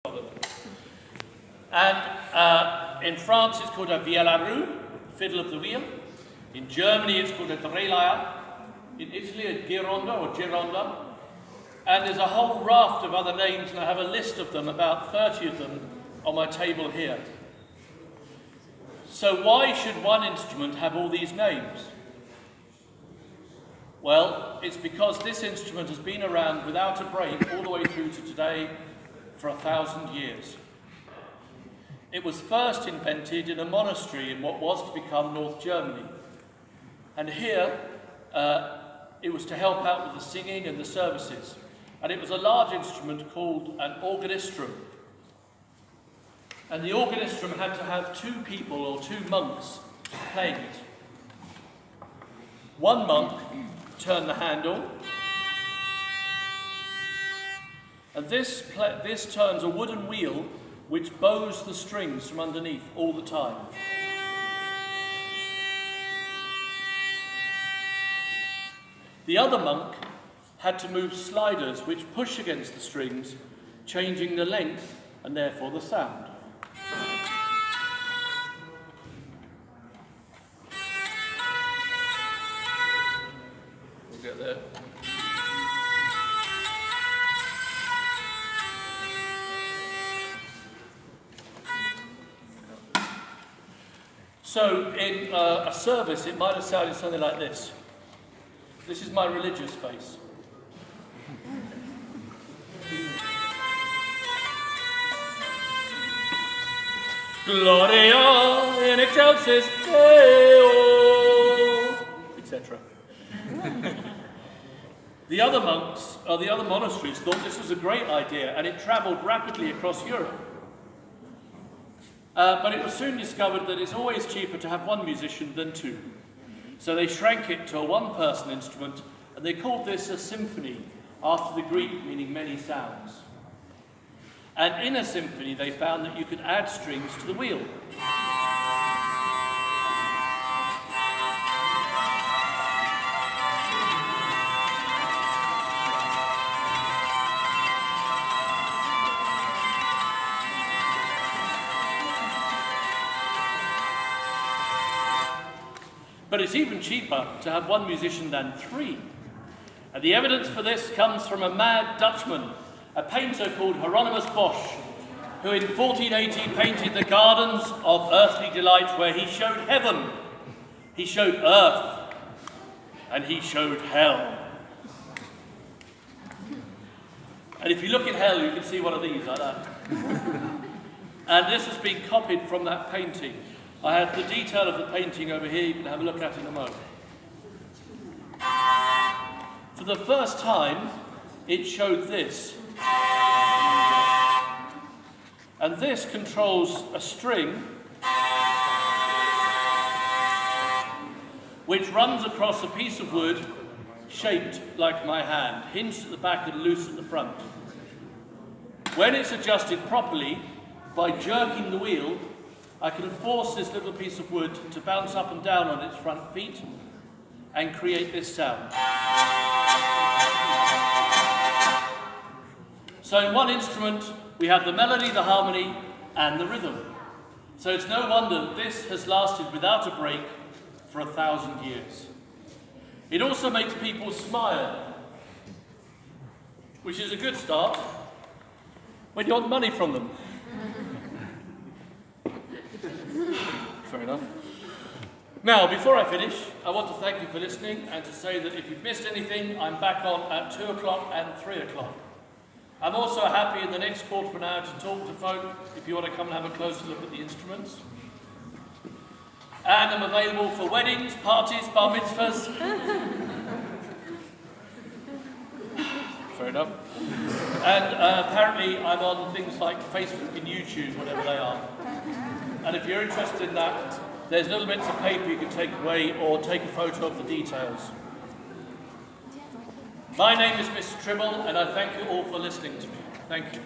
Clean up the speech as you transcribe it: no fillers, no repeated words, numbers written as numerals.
And in France it's called a vielle à roue, fiddle of the wheel. In Germany it's called a trellaia. In Italy a gironda or gironda. And there's a whole raft of other names, and I have a list of them, about 30 of them, on my table here. So why should one instrument have all these names? Well, it's because this instrument has been around without a break all the way through to today for 1,000 years. It was first invented in a monastery in what was to become North Germany. And here, it was to help out with the singing and the services. And it was a large instrument called an organistrum. And the organistrum had to have 2 people or 2 monks playing it. One monk turned the handle, and this turns a wooden wheel which bows the strings from underneath all the time. The other monk had to move sliders which push against the strings, changing the length and therefore the sound. We'll get there. So in a service it might have sounded something like this. This is my religious face. Gloria in excelsis Deo, etc. The other monks, or the other monasteries, thought this was a great idea, and it travelled rapidly across Europe. But it was soon discovered that it's always cheaper to have one musician than 2. So they shrank it to a one-person instrument, and they called this a symphony, after the Greek meaning many sounds. And in a symphony they found that you could add strings to the wheel. But it's even cheaper to have one musician than 3. And the evidence for this comes from a mad Dutchman, a painter called Hieronymus Bosch, who in 1480 painted the Gardens of Earthly Delight, where he showed heaven, he showed earth, and he showed hell. And if you look at hell, you can see one of these like that. And this has been copied from that painting. I have the detail of the painting over here, you can have a look at it in a moment. For the first time, it showed this. And this controls a string which runs across a piece of wood shaped like my hand, hinged at the back and loose at the front. When it's adjusted properly, by jerking the wheel, I can force this little piece of wood to bounce up and down on its front feet and create this sound. So in one instrument, we have the melody, the harmony, and the rhythm. So it's no wonder that this has lasted without a break for 1,000 years. It also makes people smile, which is a good start when you want money from them. Fair enough. Now, before I finish, I want to thank you for listening and to say that if you've missed anything, I'm back on at 2 o'clock and 3 o'clock. I'm also happy in the next quarter of an hour to talk to folk if you want to come and have a closer look at the instruments. And I'm available for weddings, parties, bar mitzvahs. Fair enough. And apparently I'm on things like Facebook and YouTube, whatever they are. And if you're interested in that, there's little bits of paper you can take away or take a photo of the details. My name is Mr. Tribble, and I thank you all for listening to me. Thank you.